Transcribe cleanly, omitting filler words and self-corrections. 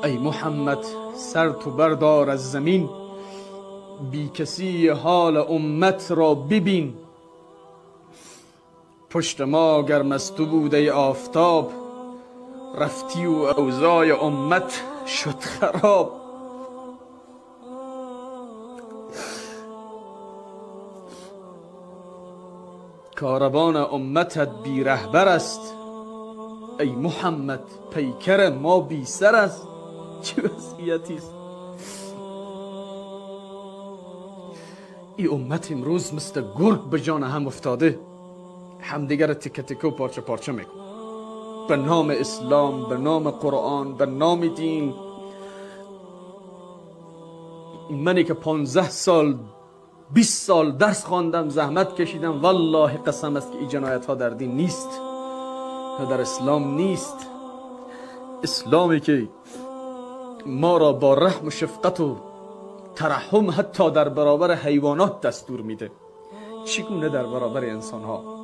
ای محمد سر تو بردار از زمین، بی کسی حال امت را ببین. پشت ما گرم از تو بود ای آفتاب، رفتی و اوضاع امت شد خراب. کاروان امتت بی رهبر است، ای محمد پیکر ما بی سر است. چه وضعیتی است این امت امروز، مثل گرگ به جان هم افتاده، همدیگر تکه تکه و پارچه پارچه میکن به نام اسلام، به نام قرآن، به نام دین. منی که 15 سال 20 سال درس خواندم، زحمت کشیدم، والله قسم است که این جنایت ها در دین نیست و در اسلام نیست. اسلامی که ما را با رحم و شفقت و ترحم حتی در برابر حیوانات دستور میده، چگونه در برابر انسان ها؟